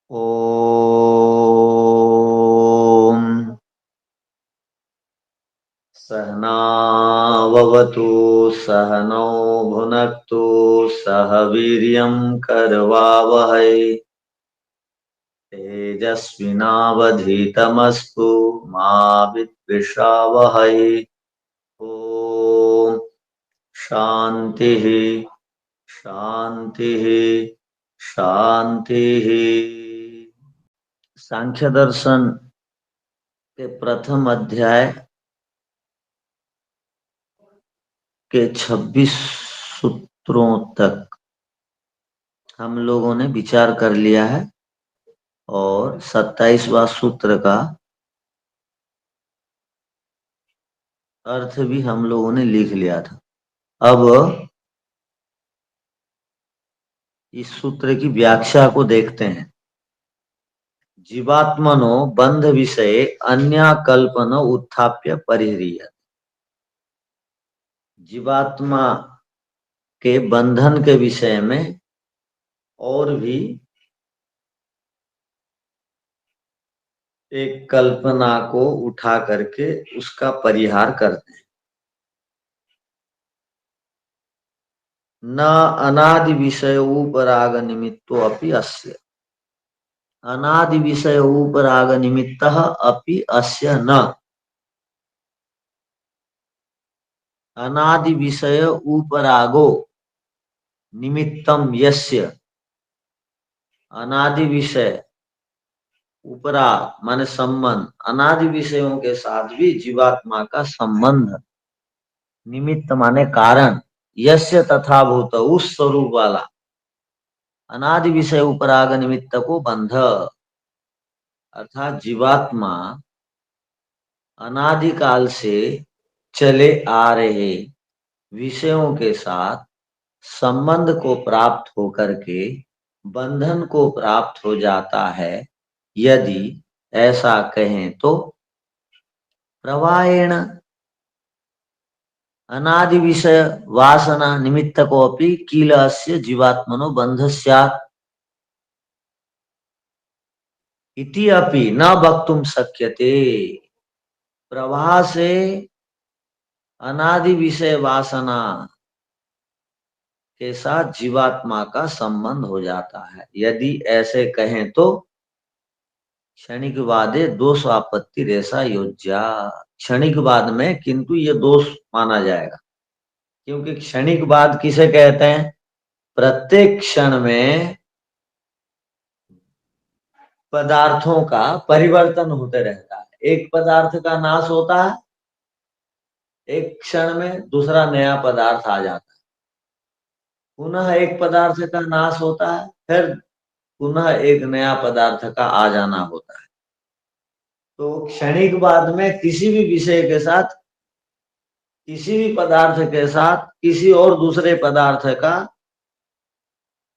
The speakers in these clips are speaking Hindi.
ओम सहनाववतु सहनौ भुनक्तु सह वीर्यं करवावहै तेजस्विनावधीतमस्तु मा विद्विषावहै। ओम शांति शांति शांति। सांख्य दर्शन के प्रथम अध्याय के 26 सूत्रों तक हम लोगों ने विचार कर लिया है और 27वां सूत्र का अर्थ भी हम लोगों ने लिख लिया था। अब इस सूत्र की व्याख्या को देखते हैं। जीवात्मनो बंध विषय अन्याकल्पन उत्थाप्य परिह्रिय। जीवात्मा के बंधन के विषय में और भी एक कल्पना को उठा करके उसका परिहार करते हैं। न अनादि विषय उपराग निमित्तो अपि अस्य। अनादि विषय उपराग निमित्तः अपि अस्य न। अनादि विषय उपरागो निमित्तम यस्य। अनादि विषय उपराग माने संबंध, अनादि विषयों के साथ भी जीवात्मा का संबंध, निमित्त माने कारण, यस्य तथाभूत उस स्वरूप वाला अनादि विषय उपराग निमित्त को बंध, अर्थात जीवात्मा अनादिकाल से चले आ रहे विषयों के साथ संबंध को प्राप्त होकर के बंधन को प्राप्त हो जाता है। यदि ऐसा कहें तो प्रवाहेण अनादि विषय वासना निमित्त को अपि किल अस्य जीवात्मनो बंध स्यात् इति अपि न वक्तुम शक्यते। प्रवाह से अनादि विषय वासना के साथ जीवात्मा का संबंध हो जाता है। यदि ऐसे कहें तो क्षणिकवादे दोष आपत्ति रेशा योज्या। क्षणिकवाद में किंतु ये दोष माना जाएगा, क्योंकि क्षणिकवाद किसे कहते हैं? प्रत्येक क्षण में पदार्थों का परिवर्तन होते रहता है। एक पदार्थ का नाश होता है, एक क्षण में दूसरा नया पदार्थ आ जाता है। पुनः एक पदार्थ का नाश होता है, फिर पुनः एक नया पदार्थ का आ जाना होता है। तो क्षणिकवाद में किसी भी विषय के साथ, किसी भी पदार्थ के साथ किसी और दूसरे पदार्थ का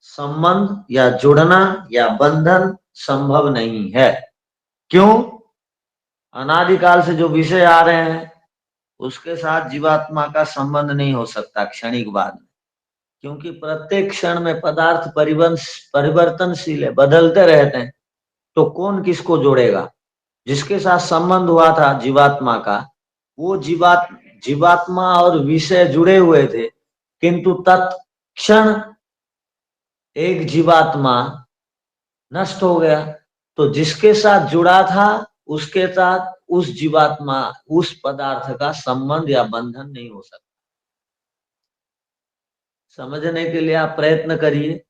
संबंध या जुड़ना या बंधन संभव नहीं है। क्यों? अनादिकाल से जो विषय आ रहे हैं उसके साथ जीवात्मा का संबंध नहीं हो सकता क्षणिकवाद में, क्योंकि प्रत्येक क्षण में पदार्थ परिवर्तनशील है, बदलते रहते हैं। तो कौन किसको जोड़ेगा? जिसके साथ संबंध हुआ था जीवात्मा का, वो जीवात्मा और विषय जुड़े हुए थे, किंतु तत्क्षण एक जीवात्मा नष्ट हो गया। तो जिसके साथ जुड़ा था उसके साथ उस जीवात्मा, उस पदार्थ का संबंध या बंधन नहीं हो सकता। समझने के लिए आप प्रयत्न करिए।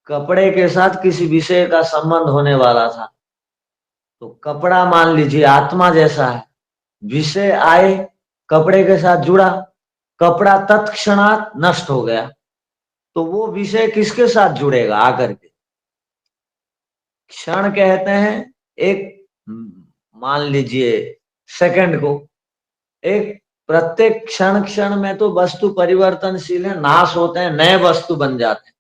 कपड़े के साथ किसी विषय का संबंध होने वाला था, तो कपड़ा मान लीजिए आत्मा जैसा है, विषय आए, कपड़े के साथ जुड़ा, कपड़ा तत्क्षणात नष्ट हो गया, तो वो विषय किसके साथ जुड़ेगा आकर के? क्षण कहते हैं एक, मान लीजिए सेकंड को, एक प्रत्येक क्षण क्षण में तो वस्तु परिवर्तनशील है, नाश होते हैं, नए वस्तु बन जाते हैं।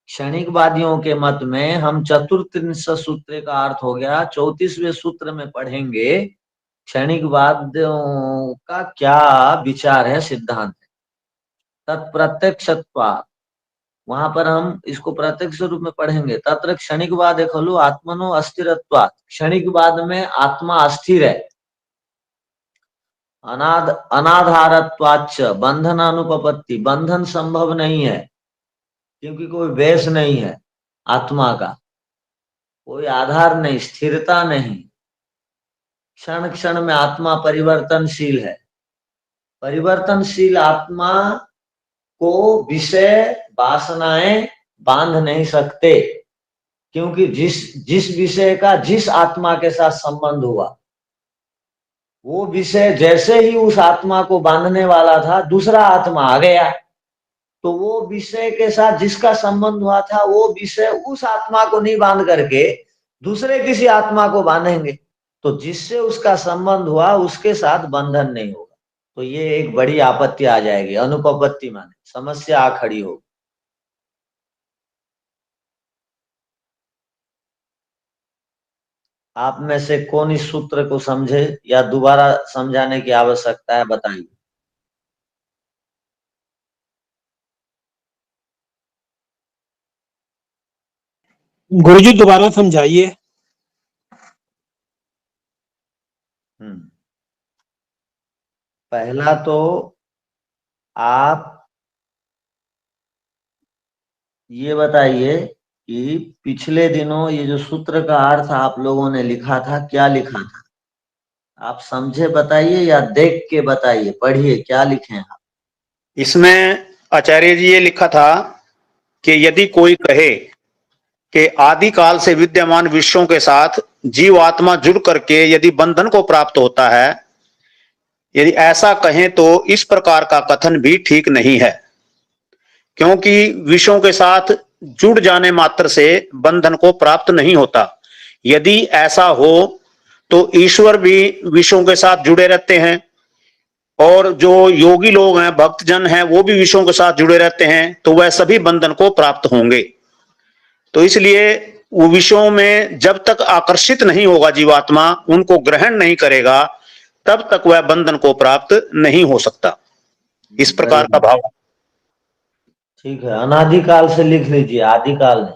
क्षणिकवादियों के मत में हम चतुर्त्रिंश सूत्र का अर्थ हो गया 34वें सूत्र में पढ़ेंगे क्षणिकवादियों का क्या विचार है, सिद्धांत है। तत्प्रत्यक्षत्वात् वहां पर हम इसको प्रत्यक्ष रूप में पढ़ेंगे। तत्र क्षणिकवाद खलु आत्मनो अस्थिरत्वात्, क्षणिकवाद में आत्मा अस्थिर है। अनाधारत्वाच्च बंधन अनुपपत्ति, बंधन संभव नहीं है क्योंकि कोई बेस नहीं है आत्मा का, कोई आधार नहीं, स्थिरता नहीं। क्षण क्षण में आत्मा परिवर्तनशील है। परिवर्तनशील आत्मा को विषय वासनाएं बांध नहीं सकते, क्योंकि जिस जिस विषय का जिस आत्मा के साथ संबंध हुआ, वो विषय जैसे ही उस आत्मा को बांधने वाला था, दूसरा आत्मा आ गया, तो वो विषय के साथ जिसका संबंध हुआ था, वो विषय उस आत्मा को नहीं बांध करके दूसरे किसी आत्मा को बांधेंगे, तो जिससे उसका संबंध हुआ उसके साथ बंधन नहीं होगा। तो ये एक बड़ी आपत्ति आ जाएगी, अनुपपत्ति माने समस्या आ खड़ी होगी। आप में से कौन इस सूत्र को समझे या दोबारा समझाने की आवश्यकता है, बताइए। गुरुजी दोबारा समझाइए। पहला तो आप ये बताइए कि पिछले दिनों ये जो सूत्र का अर्थ आप लोगों ने लिखा था, क्या लिखा था? आप समझे बताइए या देख के बताइए, पढ़िए क्या लिखे हैं आप। इसमें आचार्य जी ये लिखा था कि यदि कोई कहे कि आदि काल से विद्यमान विश्वों के साथ जीव आत्मा जुड़ करके यदि बंधन को प्राप्त होता है, यदि ऐसा कहें तो इस प्रकार का कथन भी ठीक नहीं है, क्योंकि विषयों के साथ जुड़ जाने मात्र से बंधन को प्राप्त नहीं होता। यदि ऐसा हो तो ईश्वर भी विषयों के साथ जुड़े रहते हैं, और जो योगी लोग हैं, भक्तजन हैं, वो भी विषयों के साथ जुड़े रहते हैं, तो वह सभी बंधन को प्राप्त होंगे। तो इसलिए वो विषयों में जब तक आकर्षित नहीं होगा जीवात्मा, उनको ग्रहण नहीं करेगा, तब तक वह बंधन को प्राप्त नहीं हो सकता। इस प्रकार का भाव। ठीक है, अनादिकाल से लिख लीजिए, आदिकाल नहीं।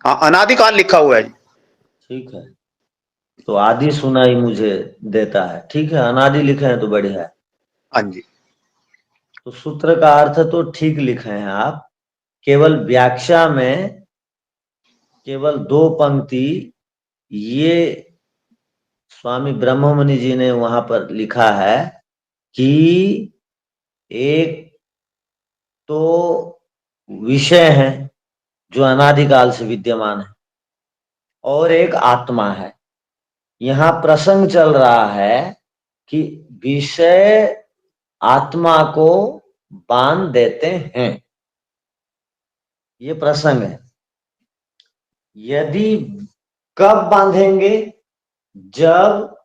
हाँ, अनादिकाल लिखा हुआ है। ठीक है, तो आदि सुनाई मुझे देता है। ठीक है, अनादि लिखे हैं तो बढ़िया है। हाँ जी। तो सूत्र का अर्थ तो ठीक लिखे हैं आप, केवल व्याख्या में केवल 2 पंक्ति ये स्वामी ब्रह्ममुनि जी ने वहां पर लिखा है कि एक तो विषय है जो अनादिकाल से विद्यमान है, और एक आत्मा है। यहाँ प्रसंग चल रहा है कि विषय आत्मा को बांध देते हैं, ये प्रसंग है। यदि कब बांधेंगे? जब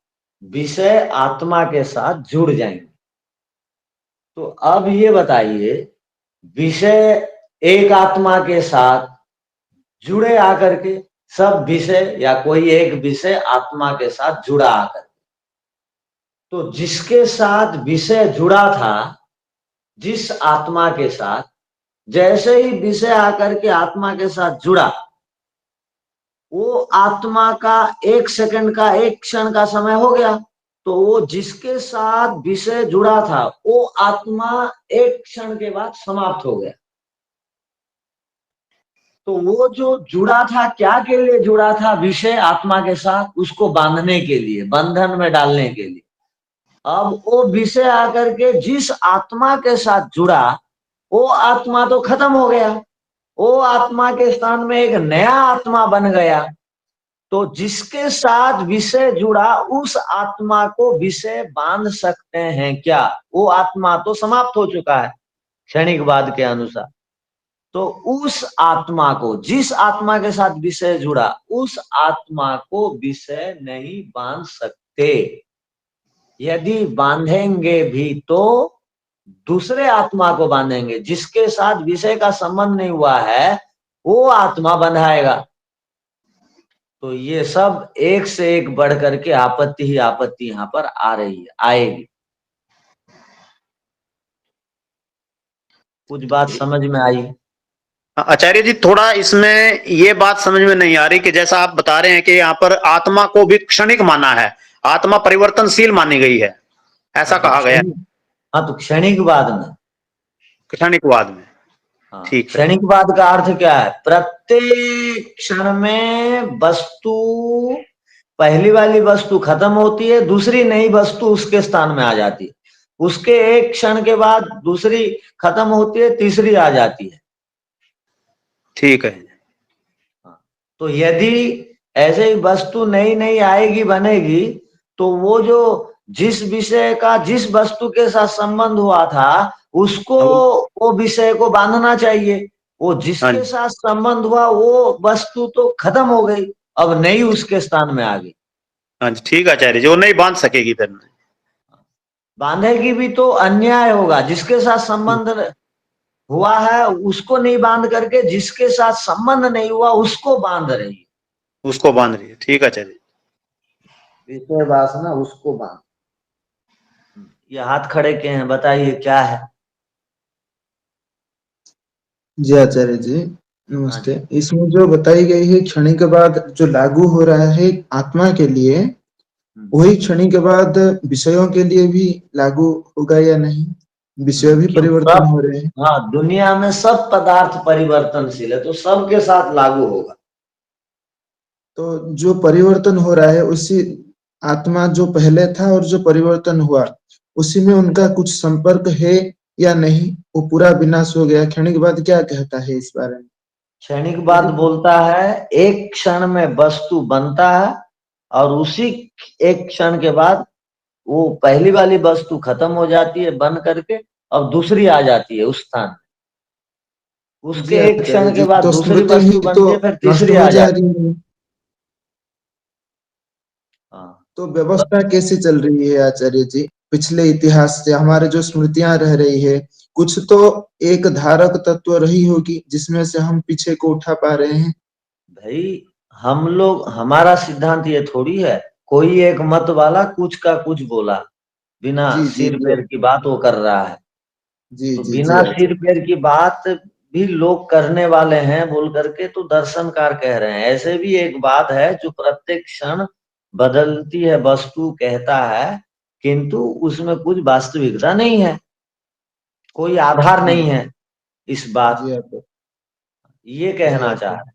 विषय आत्मा के साथ जुड़ जाएंगे। तो अब ये बताइए, विषय एक आत्मा के साथ जुड़े आकर के, सब विषय या कोई एक विषय आत्मा के साथ जुड़ा आकर, तो जिसके साथ विषय जुड़ा था, जिस आत्मा के साथ, जैसे ही विषय आकर के आत्मा के साथ जुड़ा, वो आत्मा का 1 सेकंड का, 1 क्षण का समय हो गया, तो वो जिसके साथ विषय जुड़ा था, वो आत्मा 1 क्षण के बाद समाप्त हो गया। तो वो जो जुड़ा था, क्या के लिए जुड़ा था? विषय आत्मा के साथ, उसको बांधने के लिए, बंधन में डालने के लिए। अब वो विषय आकर के जिस आत्मा के साथ जुड़ा, वो आत्मा तो खत्म हो गया, वो आत्मा के स्थान में एक नया आत्मा बन गया। तो जिसके साथ विषय जुड़ा, उस आत्मा को विषय बांध सकते हैं क्या? वो आत्मा तो समाप्त हो चुका है क्षणिकवाद के अनुसार। तो उस आत्मा को, जिस आत्मा के साथ विषय जुड़ा, उस आत्मा को विषय नहीं बांध सकते। यदि बांधेंगे भी तो दूसरे आत्मा को बांधेंगे, जिसके साथ विषय का संबंध नहीं हुआ है, वो आत्मा बंधाएगा। तो ये सब एक से एक बढ़ करके आपत्ति ही आपत्ति यहाँ पर आ रही है, आएगी। कुछ बात समझ में आई? आचार्य जी थोड़ा इसमें ये बात समझ में नहीं आ रही कि जैसा आप बता रहे हैं कि यहाँ पर आत्मा को भी क्षणिक माना है, आत्मा परिवर्तनशील मानी गई है, ऐसा हाँ तो कहा गया है हाँ तो क्षणिकवाद में। क्षणिकवाद में। हाँ, ठीक है। क्षणिकवाद का अर्थ क्या है? प्रत्येक क्षण में वस्तु, पहली वाली वस्तु खत्म होती है, दूसरी नई वस्तु उसके स्थान में आ जाती है, उसके एक क्षण के बाद दूसरी खत्म होती है, तीसरी आ जाती है। ठीक है। तो यदि ऐसे ही वस्तु नई नई आएगी बनेगी, तो वो जो जिस विषय का जिस वस्तु के साथ संबंध हुआ था उसको, वो विषय को बांधना चाहिए। वो हाँ जिसके जी, साथ संबंध हुआ वो वस्तु तो खत्म हो गई, अब नई उसके स्थान में आ गई। हाँ जी, ठीक है आचार्य जी, वो नहीं बांध सकेगी फिर। बांधेगी भी तो अन्याय होगा। जिसके साथ संबंध हुआ है उसको नहीं बांध करके जिसके साथ संबंध नहीं हुआ उसको बांध रही है। उसको बांध रही है, ठीक है आचार्य। विषय वासना उसको बांध। ये हाथ खड़े के हैं, बताइए क्या है? जी आचार्य जी हाँ नमस्ते। जी। इसमें जो बताई गई है क्षणिक के बाद जो लागू हो रहा है आत्मा के लिए, वही क्षणिक के बाद विषयों के लिए भी लागू होगा या नहीं? विषय भी क्यों? परिवर्तन सब, हो रहे हैं। हाँ, दुनिया में सब पदार्थ परिवर्तनशील है तो सबके साथ लागू होगा। तो जो परिवर्तन हो रहा है उसी आत्मा जो पहले था और जो परिवर्तन हुआ उसी में उनका कुछ संपर्क है या नहीं? वो पूरा विनाश हो गया। क्षणिक बाद क्या कहता है इस बारे में? क्षणिक बाद बोलता है एक क्षण में वस्तु बनता है और उसी एक क्षण के बाद वो पहली वाली वस्तु खत्म हो जाती है बन करके, अब दूसरी आ जाती है उस स्थान। उसके जी एक आचार्य क्षण के जी, बाद तो दूसरी स्मृति वस्तु भी तो बनती है, फिर नष्ट तीसरी हो आ जा जाती रही है। है। हाँ, तो व्यवस्था कैसे चल रही है आचार्य जी? पिछले इतिहास से हमारे जो स्मृतियां रह रही है, कुछ तो एक धारक तत्व रही होगी जिसमें से हम पीछे को उठा पा रहे हैं। भाई हम लोग, हमारा सिद्धांत ये थोड़ी है कोई एक मत वाला कुछ का कुछ बोला, बिना जी जी सिर जी पैर की बात वो कर रहा है। जी तो जी जी बिना सिर आचार्य पैर की बात भी लोग करने वाले हैं बोल करके तो दर्शनकार कह रहे हैं। ऐसे भी एक बात है जो प्रत्येक क्षण बदलती है वस्तु कहता है, किंतु उसमें कुछ वास्तविकता नहीं है, कोई आधार जी नहीं है इस बात। जी आचार्य ये जी कहना चाह आचार्य। रहे हैं।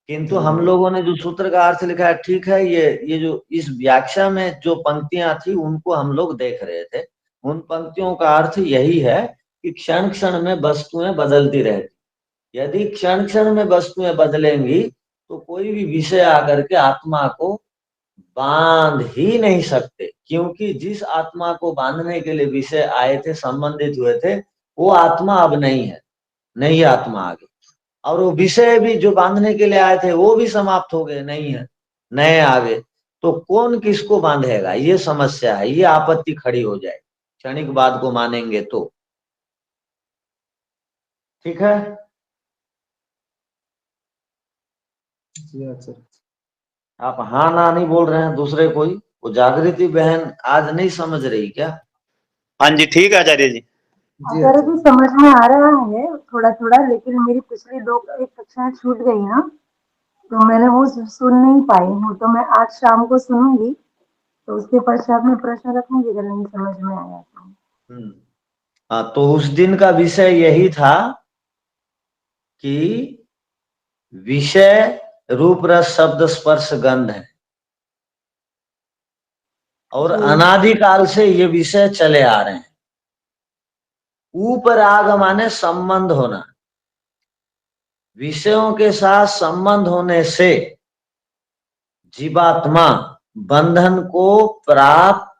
किंतु हम धन्यवाद। लोगों ने जो सूत्र का अर्थ लिखा है ठीक है, ये जो इस व्याख्या में जो पंक्तियां थी उनको हम लोग देख रहे थे। उन पंक्तियों का अर्थ यही है कि क्षण क्षण में वस्तुएं बदलती रहती। यदि क्षण क्षण में वस्तुएं बदलेंगी तो कोई भी विषय आकर के आत्मा को बांध ही नहीं सकते, क्योंकि जिस आत्मा को बांधने के लिए विषय आए थे, संबंधित हुए थे, वो आत्मा अब नहीं है, नई आत्मा आ गई। और वो विषय भी जो बांधने के लिए आए थे वो भी समाप्त हो गए, नहीं है, नए आ गए। तो कौन किसको बांधेगा, ये समस्या है, ये आपत्ति खड़ी हो जाए क्षणिकवाद को मानेंगे तो। ठीक है। जी आचार्य। आप हाँ ना नहीं बोल रहे हैं, दूसरे कोई, वो जागृति बहन आज नहीं समझ रही क्या? हाँ जी, ठीक है आचार्य जी। जी आचार्य जी आचार्य। समझ में आ रहा है थोड़ा थोड़ा, लेकिन मेरी पिछली दो एक कक्षाएं छूट गई ना, तो मैंने वो सुन नहीं पाई हूँ, तो मैं आज शाम को सुनूंगी, तो उसके पश्चात में प्रश्न रखूंगी अगर नहीं समझ में आया तो। हाँ, तो उस दिन का विषय यही था कि विषय रूप रस शब्द स्पर्श गंध है और जी अनादिकाल से ये विषय चले आ रहे हैं। उपराग माने संबंध होना, विषयों के साथ संबंध होने से जीवात्मा बंधन को प्राप्त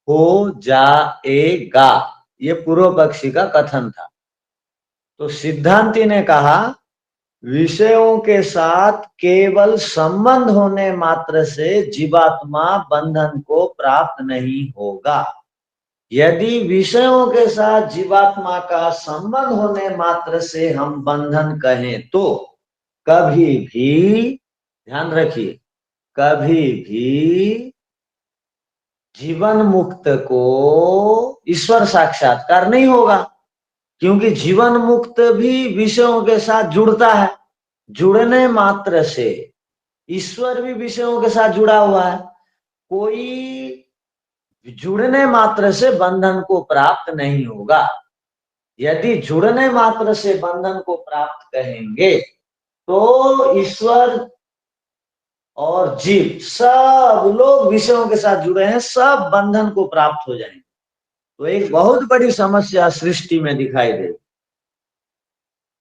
हो जाएगा, ये पूर्व पक्षी का कथन था। तो सिद्धांती ने कहा विषयों के साथ केवल संबंध होने मात्र से जीवात्मा बंधन को प्राप्त नहीं होगा। यदि विषयों के साथ जीवात्मा का संबंध होने मात्र से हम बंधन कहें तो कभी भी, ध्यान रखिए, कभी भी जीवन मुक्त को ईश्वर साक्षात्कार नहीं होगा, क्योंकि जीवन मुक्त भी विषयों के साथ जुड़ता है, जुड़ने मात्र से ईश्वर भी विषयों के साथ जुड़ा हुआ है। कोई जुड़ने मात्र से बंधन को प्राप्त नहीं होगा। यदि जुड़ने मात्र से बंधन को प्राप्त कहेंगे तो ईश्वर और जीव सब लोग विषयों के साथ जुड़े हैं, सब बंधन को प्राप्त हो जाएंगे। तो एक बहुत बड़ी समस्या सृष्टि में दिखाई दे।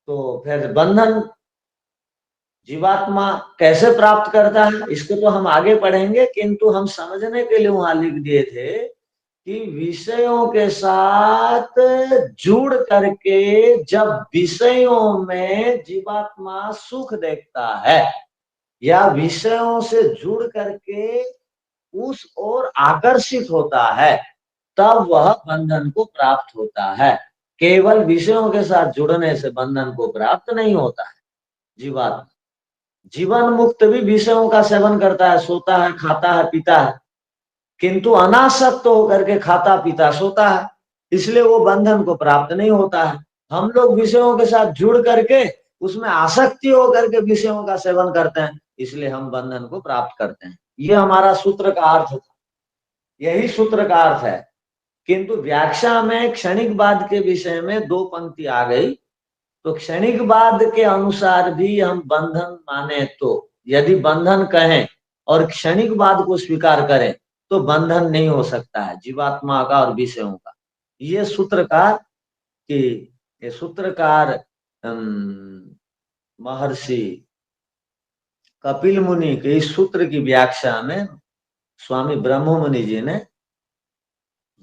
तो फिर बंधन जीवात्मा कैसे प्राप्त करता है, इसको तो हम आगे पढ़ेंगे, किंतु हम समझने के लिए वहां लिख दिए थे कि विषयों के साथ जुड़ करके जब विषयों में जीवात्मा सुख देखता है या विषयों से जुड़ करके उस ओर आकर्षित होता है, तब वह बंधन को प्राप्त होता है। केवल विषयों के साथ जुड़ने से बंधन को प्राप्त नहीं होता है। जीवात्मा जीवन मुक्त भी विषयों का सेवन करता है, सोता है, खाता है, पीता है, किंतु अनासक्त होकर के खाता पीता सोता है, इसलिए वो बंधन को प्राप्त नहीं होता है। हम लोग विषयों के साथ जुड़ करके उसमें आसक्ति होकर के विषयों का सेवन करते हैं, इसलिए हम बंधन को प्राप्त करते हैं। ये हमारा सूत्र का अर्थ था, यही सूत्र का अर्थ है। किंतु व्याख्या में क्षणिकवाद के विषय में 2 पंक्ति आ गई, तो क्षणिकवाद के अनुसार भी हम बंधन माने तो, यदि बंधन कहें और क्षणिकवाद को स्वीकार करें तो बंधन नहीं हो सकता है जीवात्मा का और विषयों का। ये सूत्रकार ये सूत्रकार महर्षि कपिल मुनि के इस सूत्र की व्याख्या में स्वामी ब्रह्म मुनि जी ने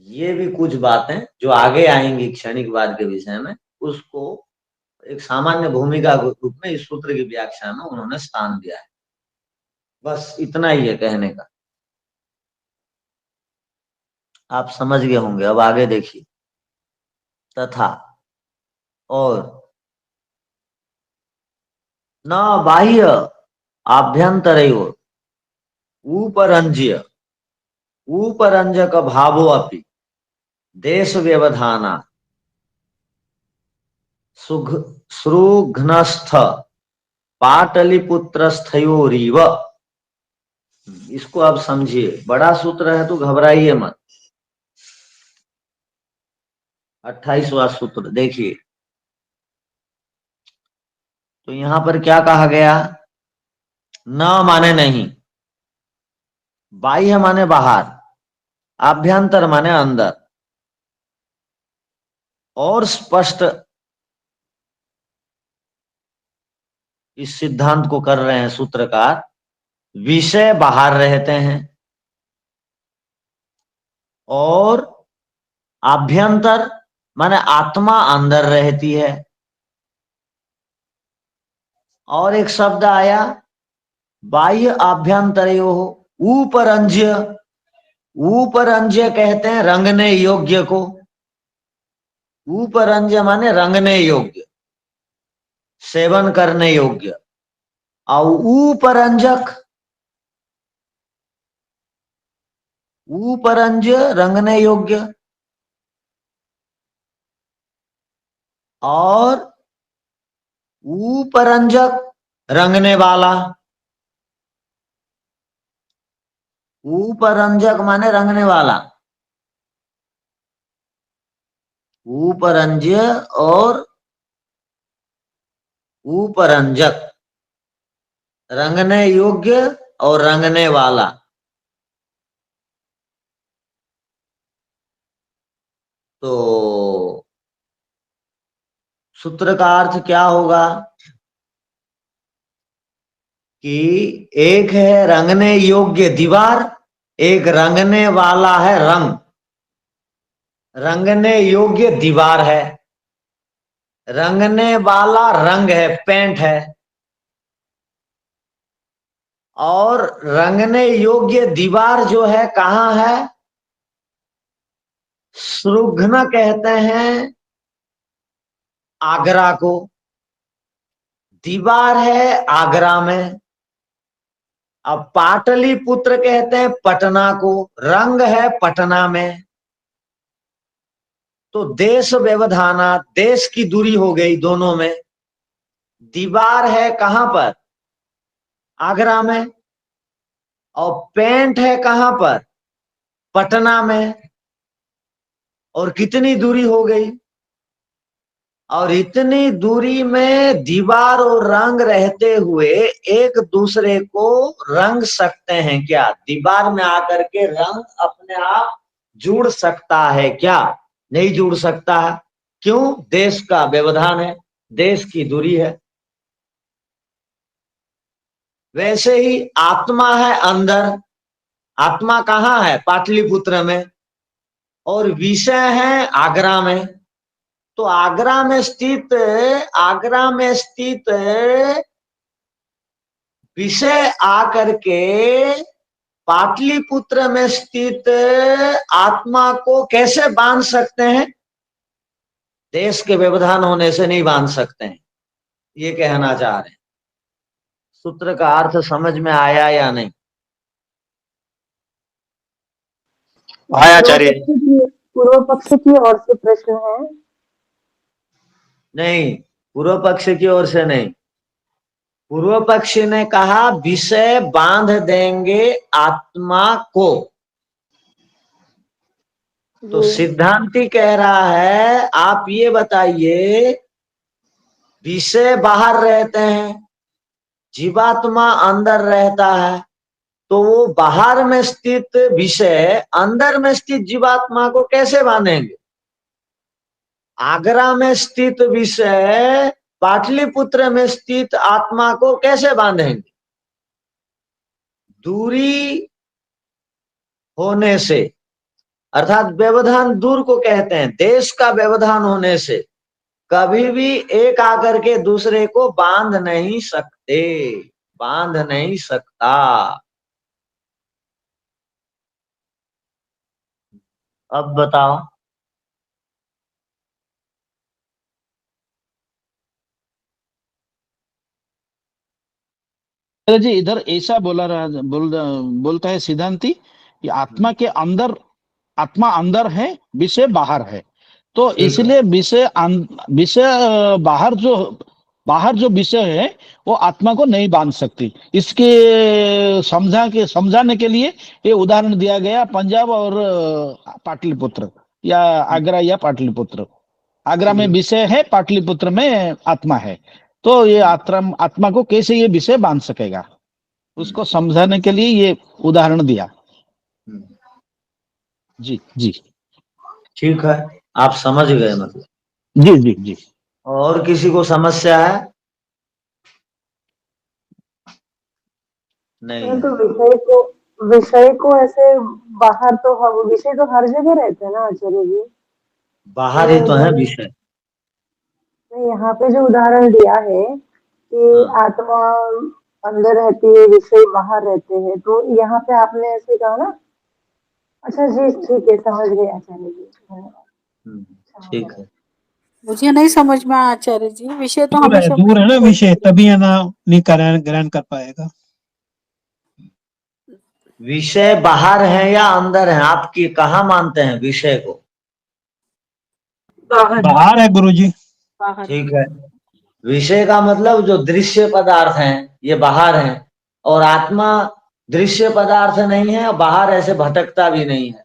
ये भी कुछ बातें जो आगे आएंगी क्षणिकवाद के विषय में, उसको एक सामान्य भूमिका के रूप में इस सूत्र की व्याख्या में उन्होंने स्थान दिया है। बस इतना ही है कहने का, आप समझ गए होंगे। अब आगे देखिए, तथा और न बाह्य आभ्यंतरयोर उपरंज्य उपरंजक भावो अपि देश व्यवधाना सुघ्नस्थ पाटलिपुत्रस्थयोरीव। इसको आप समझिए, बड़ा सूत्र है तो घबराइए मत। 28वां सूत्र देखिए, तो यहां पर क्या कहा गया, न माने नहीं, बाह्य माने बाहर, आभ्यंतर माने अंदर, और स्पष्ट इस सिद्धांत को कर रहे हैं सूत्रकार, विषय बाहर रहते हैं और आभ्यंतर माने आत्मा अंदर रहती है। और एक शब्द आया बाह्य आभ्यंतरयो उपरंज्य, उपरंज्य कहते हैं रंगने योग्य को, उपरंज्य माने रंगने योग्य, सेवन करने योग्य, और उपरंजक, उपरंज्य रंगने योग्य और उपरंजक रंगने वाला। उपरंजक माने रंगने वाला, उपरंज्य और उपरंजक, रंगने योग्य और रंगने वाला। तो सूत्र का अर्थ क्या होगा कि एक है रंगने योग्य दीवार, एक रंगने वाला है रंग। रंगने योग्य दीवार है, रंगने वाला रंग है, पेंट है। और रंगने योग्य दीवार जो है कहाँ है, सुघ्न कहते हैं आगरा को, दीवार है आगरा में। अब पाटलिपुत्र कहते हैं पटना को, रंग है पटना में। तो देश व्यवधाना, देश की दूरी हो गई दोनों में। दीवार है कहां पर? आगरा में। और पेंट है कहां पर? पटना में। और कितनी दूरी हो गई? और इतनी दूरी में दीवार और रंग रहते हुए एक दूसरे को रंग सकते हैं क्या? दीवार में आकर के रंग अपने आप जुड़ सकता है क्या? नहीं जुड़ सकता है। क्यों? देश का व्यवधान है, देश की दूरी है। वैसे ही आत्मा है अंदर। आत्मा कहाँ है? पाटलिपुत्र में। और विषय है आगरा में। तो आगरा में स्थित विषय आकर के पाटलिपुत्र में स्थित आत्मा को कैसे बांध सकते हैं? देश के व्यवधान होने से नहीं बांध सकते हैं, ये कहना चाह रहे हैं। सूत्र का अर्थ समझ में आया या नहीं? आया आचार्य जी। पूर्व पक्ष की ओर से प्रश्न है। नहीं, पूर्व पक्ष की ओर से नहीं। पूर्व पक्षी ने कहा विषय बांध देंगे आत्मा को। तो सिद्धांती कह रहा है आप ये बताइए, विषय बाहर रहते हैं, जीवात्मा अंदर रहता है, तो वो बाहर में स्थित विषय अंदर में स्थित जीवात्मा को कैसे बांधेंगे? आगरा में स्थित विषय पाटलिपुत्र में स्थित आत्मा को कैसे बांधेंगे? दूरी होने से, अर्थात व्यवधान दूर को कहते हैं। देश का व्यवधान होने से कभी भी एक आकर के दूसरे को बांध नहीं सकते, बांध नहीं सकता। अब बताओ। अरे जी, इधर ऐसा बोलता है सिद्धांती कि आत्मा के अंदर, आत्मा अंदर है, विषय बाहर है। तो ठीक है। इसलिए विषय बाहर जो विषय है वो आत्मा को नहीं बांध सकती। इसके समझाने के लिए ये उदाहरण दिया गया पंजाब और पाटलिपुत्र, या आगरा या पाटलिपुत्र। आगरा में विषय है, पाटलिपुत्र में आत्मा है। तो ये आत्मा को कैसे ये विषय बांध सकेगा, उसको समझाने के लिए ये उदाहरण दिया। जी जी ठीक है, आप समझ गए मतलब। जी जी जी। और किसी को समस्या है? नहीं। तो विषय को ऐसे बाहर तो विषय तो हर जगह रहते हैं ना आचार्य जी। बाहर ही तो है विषय। यहाँ पे जो उदाहरण दिया है कि हाँ। आत्मा अंदर रहती है, विषय बाहर रहते हैं, तो यहाँ पे आपने ऐसे कहा ना। अच्छा जी, ठीक है, समझ गए आचार्य जी, धन्यवाद। ठीक है। मुझे नहीं समझ में आया आचार्य जी, विषय तो हमेशा दूर है ना विषय, तभी है ना नहीं ग्रहण कर पाएगा। विषय बाहर है या अंदर है? आपकी कहाँ मानते हैं विषय को? बाहर है गुरुजी। बाहर। ठीक है। विषय का मतलब जो दृश्य पदार्थ हैं ये बाहर हैं, और आत्मा दृश्य पदार्थ नहीं है, बाहर ऐसे भटकता भी नहीं है।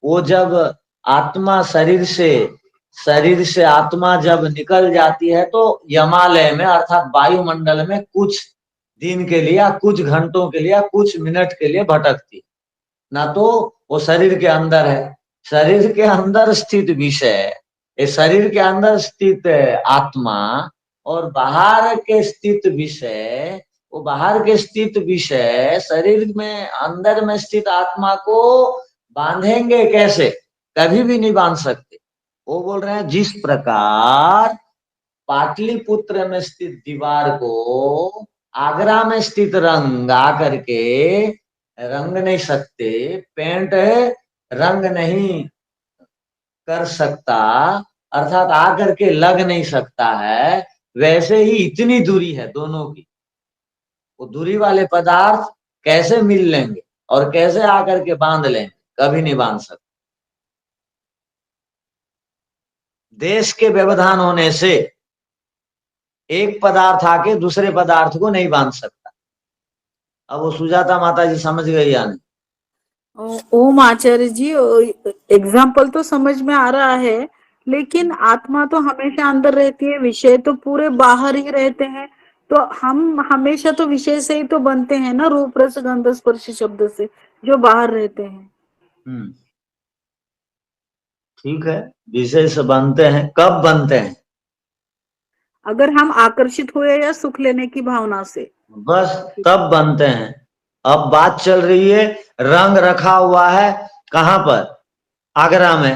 वो जब आत्मा शरीर से आत्मा जब निकल जाती है तो यमालय में, अर्थात वायुमंडल में कुछ दिन के लिए या कुछ घंटों के लिए या कुछ मिनट के लिए भटकती, ना तो वो शरीर के अंदर है। शरीर के अंदर स्थित विषय, इस शरीर के अंदर स्थित आत्मा, और बाहर के स्थित विषय, वो बाहर के स्थित विषय शरीर में अंदर में स्थित आत्मा को बांधेंगे कैसे? कभी भी नहीं बांध सकते। वो बोल रहे हैं जिस प्रकार पाटलिपुत्र में स्थित दीवार को आगरा में स्थित रंग आकर के रंग नहीं सकते, पेंट रंग नहीं कर सकता, अर्थात आकर के लग नहीं सकता है, वैसे ही इतनी दूरी है दोनों की। वो दूरी वाले पदार्थ कैसे मिल लेंगे और कैसे आकर के बांध लेंगे? कभी नहीं बांध सकते। देश के व्यवधान होने से एक पदार्थ आके दूसरे पदार्थ को नहीं बांध सकता। अब वो सुजाता माता जी समझ गई या नहीं? ओम आचार्य जी, एग्जाम्पल तो समझ में आ रहा है, लेकिन आत्मा तो हमेशा अंदर रहती है, विषय तो पूरे बाहर ही रहते हैं, तो हम हमेशा तो विषय से ही तो बनते हैं ना, रूप रस गंध स्पर्श शब्द से, जो बाहर रहते हैं। ठीक है, विषय से बनते हैं। कब बनते हैं? अगर हम आकर्षित हुए या सुख लेने की भावना से, बस तब बनते हैं। अब बात चल रही है, रंग रखा हुआ है कहाँ पर? आगरा में।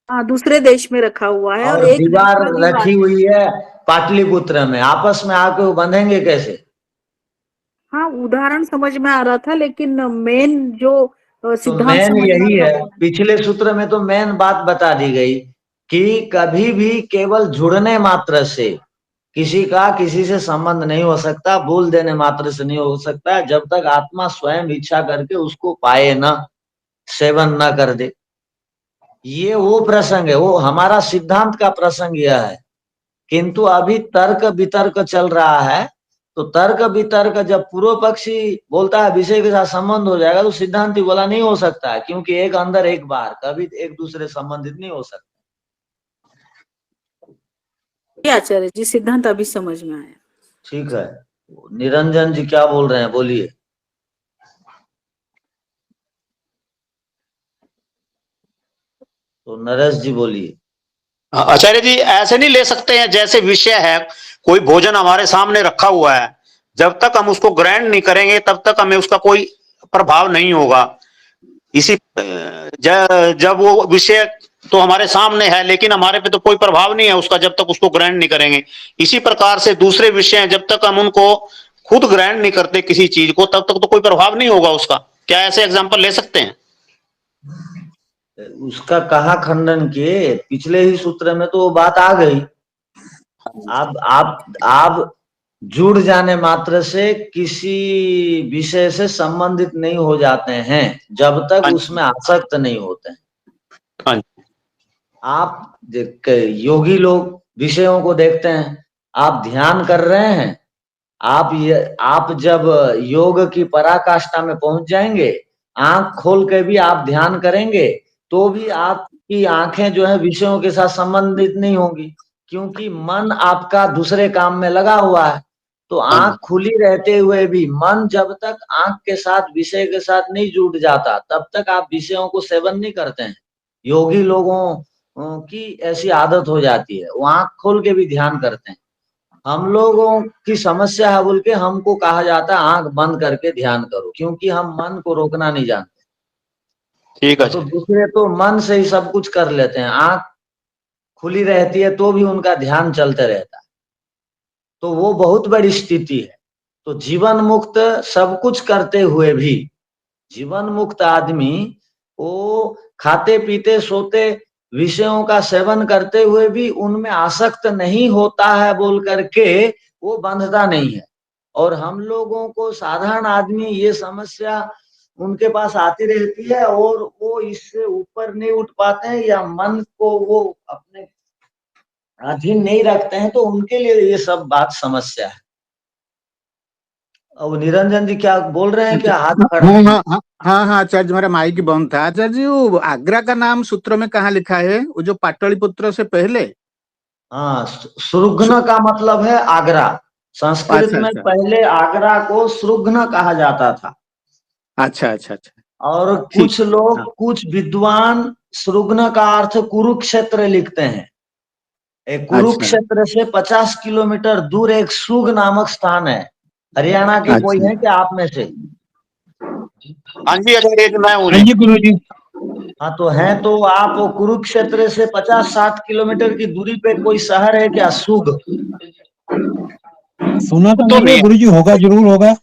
हाँ, दूसरे देश में रखा हुआ है, और और एक देश दीवार का दीवार रखी हुई है पाटलिपुत्र में, आपस में आके वो बंधेंगे कैसे? हाँ, उदाहरण समझ में आ रहा था, लेकिन मेन जो तो सिद्धांत मेन समझना यही था है, वो नहीं। पिछले सूत्र में तो मेन बात बता दी गई कि कभी भी केवल जुड़ने मात्र से किसी का किसी से संबंध नहीं हो सकता, बोल देने मात्र से नहीं हो सकता, जब तक आत्मा स्वयं इच्छा करके उसको पाए ना, सेवन ना कर दे। ये वो प्रसंग है, वो हमारा सिद्धांत का प्रसंग यह है। किंतु अभी तर्क वितर्क चल रहा है, तो तर्क वितर्क जब पूर्व पक्षी बोलता है विषय के साथ संबंध हो जाएगा, तो सिद्धांति बोला नहीं हो सकता है, क्योंकि एक अंदर एक बाहर, कभी एक दूसरे संबंधित नहीं हो सकता। आचार्य जी, सिद्धांत अभी समझ में आया। ठीक है, निरंजन जी क्या बोल रहे हैं, बोलिए। तो नरेश जी बोलिए। आचार्य जी, ऐसे नहीं ले सकते हैं जैसे विषय है, कोई भोजन हमारे सामने रखा हुआ है, जब तक हम उसको ग्रहण नहीं करेंगे तब तक हमें उसका कोई प्रभाव नहीं होगा। इसी जब वो विषय तो हमारे सामने है लेकिन हमारे पे तो कोई प्रभाव नहीं है उसका, जब तक उसको ग्रहण नहीं करेंगे। इसी प्रकार से दूसरे विषय जब तक हम उनको खुद ग्रहण नहीं करते किसी चीज को, तब तक तो कोई प्रभाव नहीं होगा उसका। क्या ऐसे एग्जाम्पल ले सकते हैं? उसका कहा खंडन किए, पिछले ही सूत्र में तो वो बात आ गई। आप जुड़ जाने मात्र से किसी विषय से संबंधित नहीं हो जाते हैं, जब तक उसमें आसक्त नहीं होते हैं। आप योगी लोग विषयों को देखते हैं, आप ध्यान कर रहे हैं, आप जब योग की पराकाष्ठा में पहुंच जाएंगे, आंख खोल के भी आप ध्यान करेंगे, तो भी आपकी आंखें जो है विषयों के साथ संबंधित नहीं होंगी, क्योंकि मन आपका दूसरे काम में लगा हुआ है। तो आंख खुली रहते हुए भी मन जब तक आंख के साथ विषय के साथ नहीं जुड़ जाता, तब तक आप विषयों को सेवन नहीं करते हैं। योगी लोगों की ऐसी आदत हो जाती है, वो आंख खोल के भी ध्यान करते हैं। हम लोगों की समस्या है बोल के हमको कहा जाता है आंख बंद करके ध्यान करो, क्योंकि हम मन को रोकना नहीं जानते। ठीक है। तो दूसरे तो मन से ही सब कुछ कर लेते हैं, आंख खुली रहती है तो भी उनका ध्यान चलते रहता है, तो वो बहुत बड़ी स्थिति है। तो जीवन मुक्त सब कुछ करते हुए भी, जीवन मुक्त आदमी वो खाते पीते सोते विषयों का सेवन करते हुए भी उनमें आसक्त नहीं होता है बोल करके वो बंधता नहीं है। और हम लोगों को साधारण आदमी ये समस्या उनके पास आती रहती है और वो इससे ऊपर नहीं उठ पाते हैं, या मन को वो अपने अधीन नहीं रखते हैं, तो उनके लिए ये सब बात समस्या है। अब निरंजन जी क्या बोल रहे हैं? क्या हाथ खड़ा? हाँ आचार्य जी, हमारा माइक बंद था। आचार्य जी, वो आगरा का नाम सूत्र में कहाँ लिखा है? वो जो पाटलिपुत्र से पहले। हाँ, सुरुघ्न का मतलब है आगरा। संस्कृत अच्छा में अच्छा पहले आगरा को सुरुघ्न कहा जाता था। अच्छा अच्छा अच्छा। और ठीक। कुछ लोग, हाँ। कुछ विद्वान सुरुघ्न का अर्थ कुरुक्षेत्र लिखते हैं। अच्छा कुरुक्षेत्र से 50 किलोमीटर दूर एक सुग नामक स्थान है। हरियाणा के कोई अच्छा। है क्या आप में से? हाँ जी आचार्य जी, मैं हूँ हाँ जी। जी गुरु जी। हाँ, तो है तो आप कुरुक्षेत्र से 50-60 किलोमीटर की दूरी पे कोई शहर है क्या, सुग? सुना तो तो नहीं है नहीं। गुरु जी, होगा, जरूर होगा,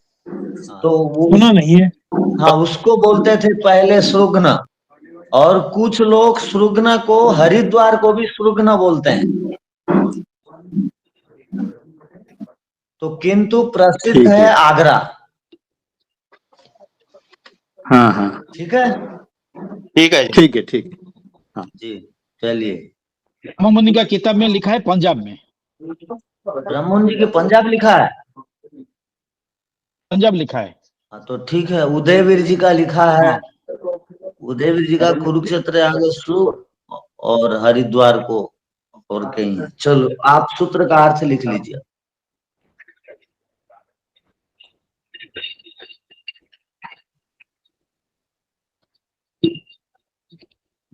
तो वो, सुना नहीं है। हाँ, उसको बोलते थे पहले सुरुघ्न। और कुछ लोग सुरुघ्न को, हरिद्वार को भी सुरुघ्न बोलते हैं। तो किंतु प्रसिद्ध ठीक है है। आगरा। हाँ। ठीक है ठीक है जी। ठीक है। ठीक है। हाँ। जी, चलिए। ब्रह्ममुनि का किताब में लिखा है पंजाब में, ब्रह्मन जी के पंजाब लिखा है। पंजाब लिखा है। हाँ तो ठीक है, उदयवीर जी का लिखा है। हाँ उदयवीर जी का कुरुक्षेत्र आगे श्लोक और हरिद्वार को और कहीं है। चलो आप सूत्र का अर्थ लिख लीजिए।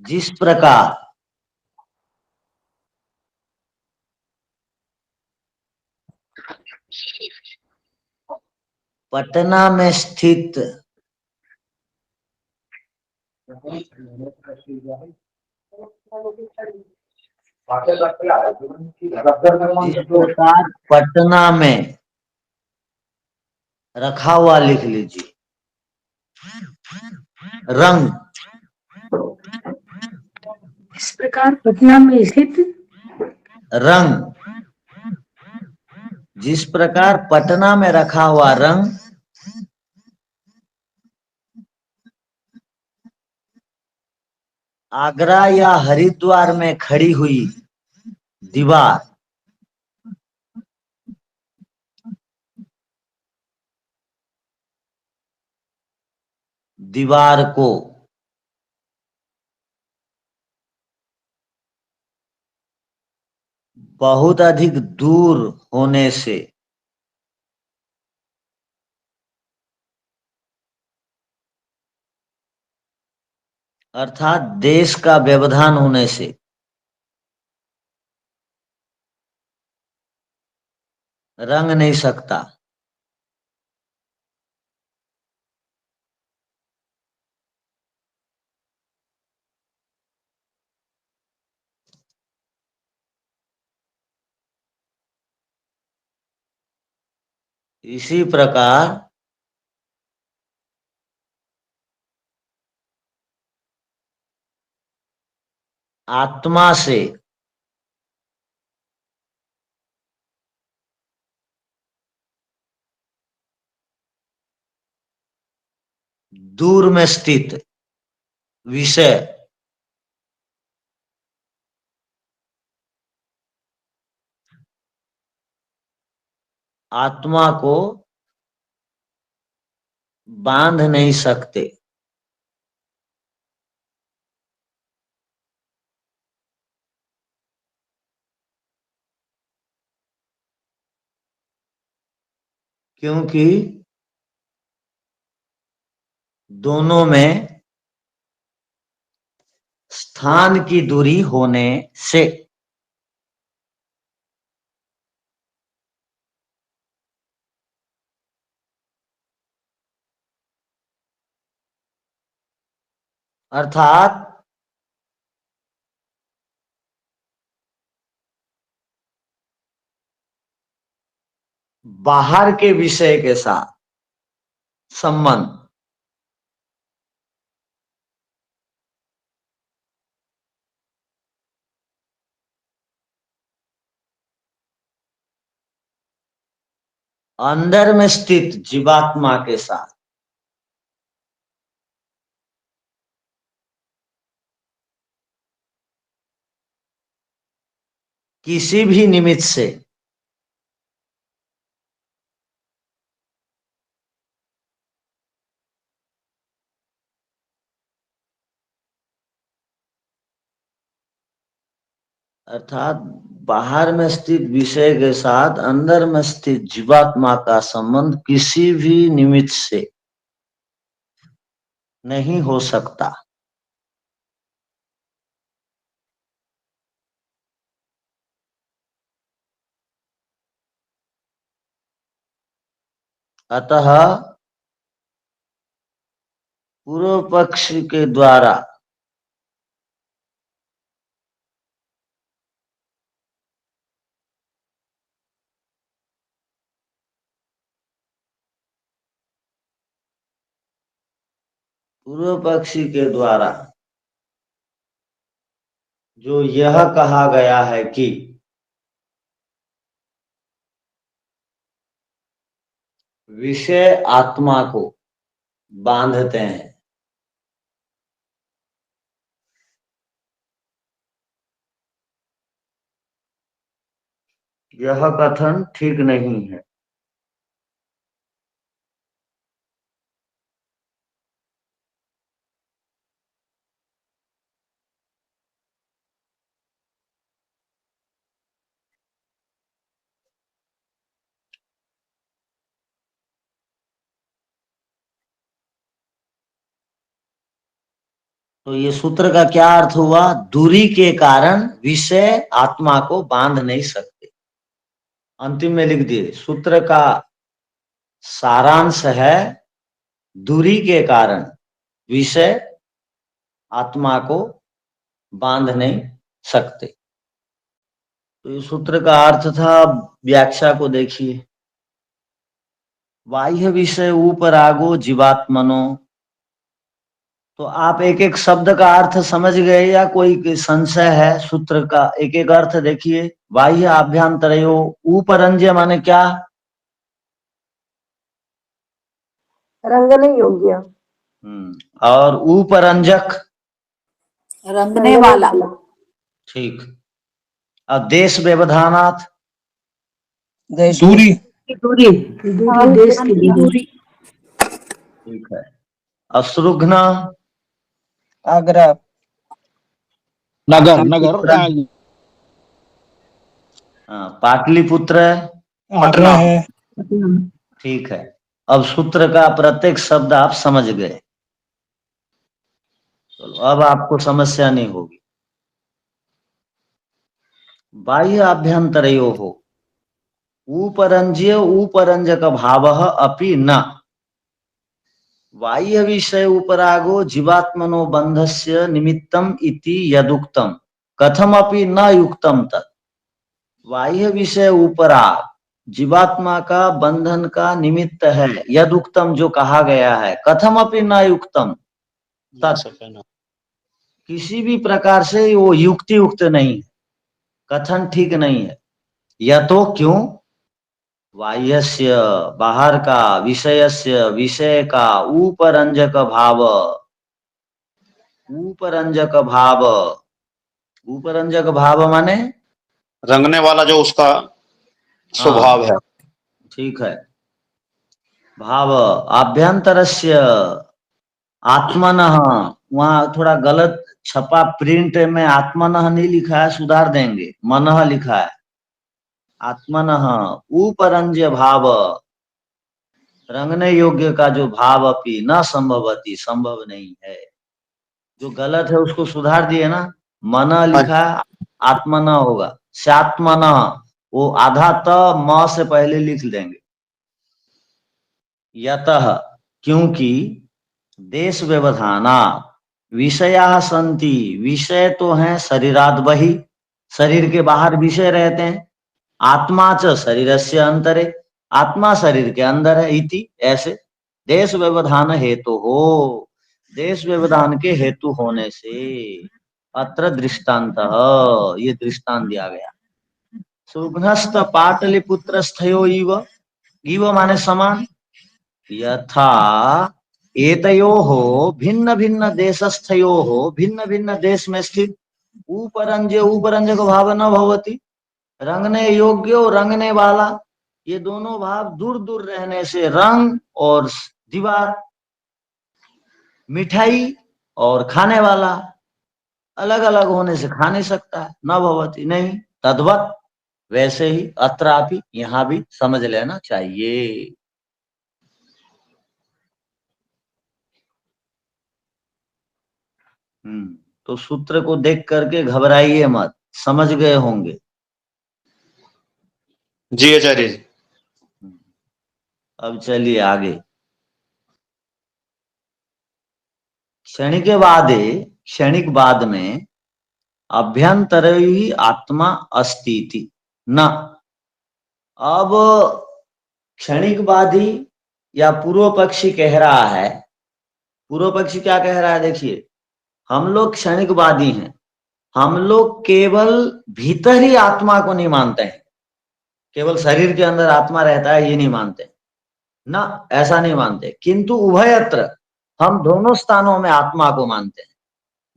जिस प्रकार पटना में स्थित जिस प्रकार पटना में रखा हुआ, लिख लीजिए, रंग, इस प्रकार पटना में स्थित रंग, जिस प्रकार पटना में रखा हुआ रंग आगरा या हरिद्वार में खड़ी हुई दीवार को बहुत अधिक दूर होने से अर्थात देश का व्यवधान होने से रंग नहीं सकता। इसी प्रकार आत्मा से दूर में स्थित विषय आत्मा को बांध नहीं सकते। क्योंकि दोनों में स्थान की दूरी होने से। अर्थात बाहर के विषय के साथ संबंध अंदर में स्थित जीवात्मा के साथ किसी भी निमित्त से अर्थात बाहर में स्थित विषय के साथ अंदर में स्थित जीवात्मा का संबंध किसी भी निमित्त से नहीं हो सकता। अतः पूर्व पक्ष के द्वारा जो यह कहा गया है कि विषय आत्मा को बांधते हैं, यह कथन ठीक नहीं है। तो ये सूत्र का क्या अर्थ हुआ? दूरी के कारण विषय आत्मा को बांध नहीं सकते। अंतिम में लिख दिए, सूत्र का सारांश है दूरी के कारण विषय आत्मा को बांध नहीं सकते। तो ये सूत्र का अर्थ था। व्याख्या को देखिए, बाह्य विषय ऊपर आगो जीवात्मनो। तो आप एक एक शब्द का अर्थ समझ गए या कोई संशय है? सूत्र का एक एक अर्थ देखिए। बाह्य आभ्यंतरयो, ऊपरंज्य माने क्या? रंगने योग्य। और ऊपरंजक रंगने वाला। ठीक। अब देश व्यवधानात्, दूरी। दूरी, देश की दूरी। ठीक है। अश्रुघ्न, आगरा। नगर नगर पाटलिपुत्र, आगरा है। ठीक है। अब सूत्र का प्रत्येक शब्द आप समझ गए। चलो, अब आपको समस्या नहीं होगी। बाह्य आभ्यंतरयो हो, ऊपरंज्य ऊपरंजक भाव अपि न। बाह्य विषय उपरागो जीवात्मनो बंधस्य निमित्तम इति यदुक्तम कथमपि न युक्तम तत्। बाह्य विषय उपराग जीवात्मा का बंधन का निमित्त है, यदुक्तम जो कहा गया है, कथमपि न युक्तम तत्, किसी भी प्रकार से वो युक्ति युक्त नहीं, कथन ठीक नहीं है। यह तो क्यों? बाह्यस्य बाहर का, विषयस्य विषय का, ऊपरंजक भाव, ऊपरंजक भाव, ऊपरंजक भाव माने रंगने वाला जो उसका स्वभाव है। ठीक है। भाव आभ्यंतरस्य आत्मनः, वहां थोड़ा गलत छपा, प्रिंट में आत्मनः नहीं लिखा है, सुधार देंगे, मनः लिखा है। आत्मनः ऊपरंज्य भाव, रंगने योग्य का जो भाव अपि न संभवती, संभव नहीं है। जो गलत है उसको सुधार दिए ना, मन लिखा है, आत्मना होगा, स्यात्मना, वो आधा त म से पहले लिख देंगे। यतः, क्योंकि देश व्यवधाना विषया संति, विषय तो हैं शरीराद बहि, शरीर के बाहर विषय रहते हैं। आत्मा च शरीरस्य अंतरे, आत्मा शरीर के अंदर है। इति, ऐसे देश व्यवधान हेतु हो, देश व्यवधान के हेतु होने से अत्र दृष्टांत, ये दृष्टांत दिया गया। सुघ्नस्त पाटलिपुत्रस्थयो इव, इव माने समान, यथा एतयोः भिन्न भिन्न देशस्थयोः, भिन्न भिन्न देश में स्थित, ऊपरंज्य ऊपरंजक भाव न भवति, रंगने योग्य और रंगने वाला, ये दोनों भाव दूर दूर रहने से, रंग और दीवार, मिठाई और खाने वाला अलग अलग होने से खा नहीं सकता है, न भवति, नहीं, तद्वत वैसे ही अत्रापि, यहां भी समझ लेना चाहिए। तो सूत्र को देख करके घबराइए मत, समझ गए होंगे। जी आचार्य जी। अब चलिए आगे। क्षणिक बाद में अभ्यंतर ही आत्मा अस्ति न। अब क्षणिकवादी या पूर्व पक्षी कह रहा है, पूर्व पक्षी क्या कह रहा है? देखिए, हम लोग क्षणिकवादी हैं, हम लोग केवल भीतर ही आत्मा को नहीं मानते हैं, केवल शरीर के अंदर आत्मा रहता है ये नहीं मानते ना, ऐसा नहीं मानते, किंतु उभयत्र, हम दोनों स्थानों में आत्मा को मानते हैं।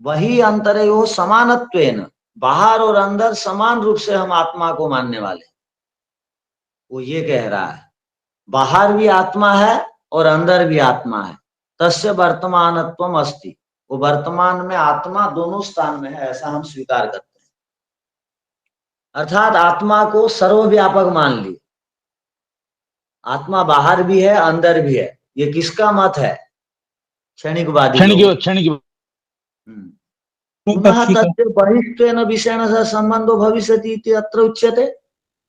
वही अंतरयो समानत्वेन, बाहर और अंदर समान रूप से हम आत्मा को मानने वाले। वो ये कह रहा है बाहर भी आत्मा है और अंदर भी आत्मा है, तस्य वर्तमानत्वम अस्ति। वो वर्तमान में आत्मा दोनों स्थान में है, ऐसा हम स्वीकार करते हैं। अर्थात आत्मा को सर्वव्यापक मान लिए, आत्मा बाहर भी है अंदर भी है। ये किसका मत है? क्षणिकवादी लोग। क्षणिक पुनः पक्षी का तस्य बहिष्ठेन विषयेण सह संबंधो भविष्यति इति अत्र उच्यते।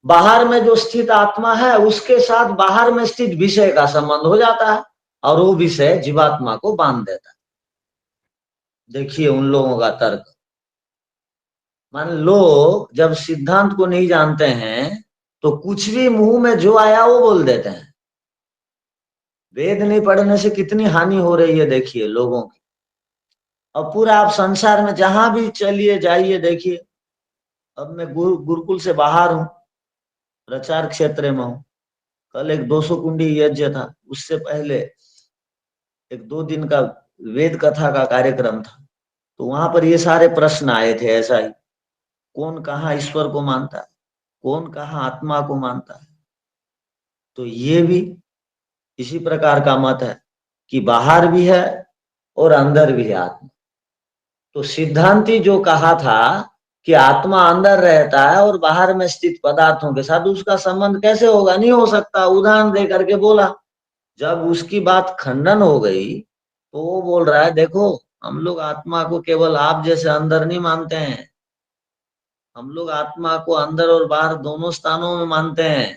बाहर में जो स्थित आत्मा है उसके साथ बाहर में स्थित विषय का संबंध हो जाता है और वो विषय जीवात्मा को बांध देता है। देखिए उन लोगों का तर्क। मान लोग जब सिद्धांत को नहीं जानते हैं तो कुछ भी मुंह में जो आया वो बोल देते हैं। वेद नहीं पढ़ने से कितनी हानि हो रही है देखिए लोगों की। अब पूरा आप संसार में जहां भी चलिए जाइए देखिए। अब मैं गुरुकुल से बाहर हूं, प्रचार क्षेत्र में हूं। कल एक 200 कुंडी यज्ञ था, उससे पहले एक 2 दिन का वेद कथा का कार्यक्रम था। तो वहां पर ये सारे प्रश्न आए थे ऐसा ही, कौन कहाँ ईश्वर को मानता है, कौन कहाँ आत्मा को मानता है। तो ये भी इसी प्रकार का मत है कि बाहर भी है और अंदर भी है आत्मा। तो सिद्धांती जो कहा था कि आत्मा अंदर रहता है और बाहर में स्थित पदार्थों के साथ उसका संबंध कैसे होगा, नहीं हो सकता, उदाहरण दे करके बोला। जब उसकी बात खंडन हो गई तो वो बोल रहा है देखो हम लोग आत्मा को केवल आप जैसे अंदर नहीं मानते हैं, हम लोग आत्मा को अंदर और बाहर दोनों स्थानों में मानते हैं।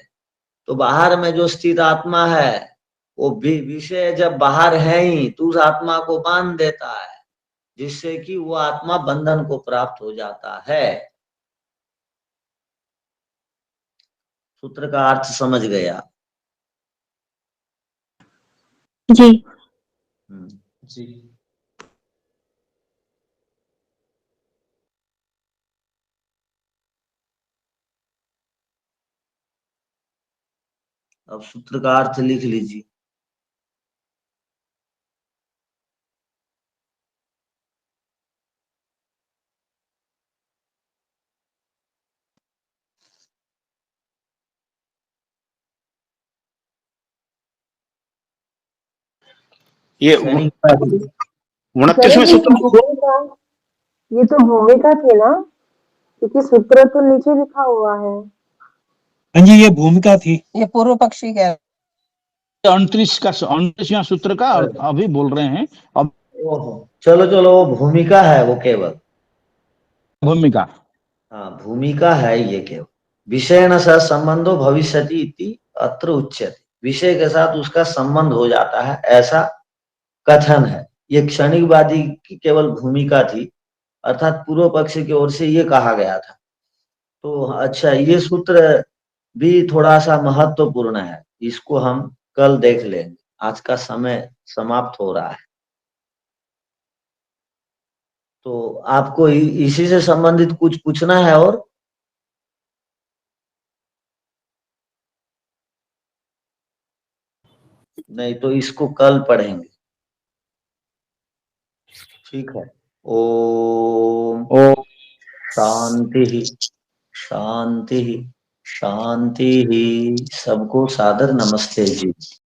तो बाहर में जो स्थित आत्मा है वो विषय जब बाहर है ही तो उस आत्मा को बांध देता है, जिससे कि वो आत्मा बंधन को प्राप्त हो जाता है। सूत्र का अर्थ समझ गया? जी जी। अब सूत्र का अर्थ लिख लीजिए। ये क्षणिकवादी 29वें सूत्र भूमिका, ये तो भूमिका थी ना, क्योंकि सूत्र तो नीचे लिखा हुआ है। हाँ जी, ये भूमिका थी। ये पूर्व पक्षी क्या है? 29वां सूत्र का अभी बोल रहे हैं। अब ओहो, चलो चलो, वो भूमिका है, वो केवल भूमिका, हाँ भूमिका है ये केवल। विषयेण सह संबंधो भविष्यति इति अत्र उच्यते। विषय के साथ उसका संबंध हो जाता है, ऐसा कथन है। ये क्षणिकवादी की केवल भूमिका थी, अर्थात पूर्व पक्ष की ओर से ये कहा गया था। तो अच्छा, ये सूत्र भी थोड़ा सा महत्वपूर्ण है, इसको हम कल देख लेंगे। आज का समय समाप्त हो रहा है। तो आपको इसी से संबंधित कुछ पूछना है और? नहीं तो इसको कल पढ़ेंगे, ठीक है। ओम शांति शांति शांति। सबको सादर नमस्ते जी।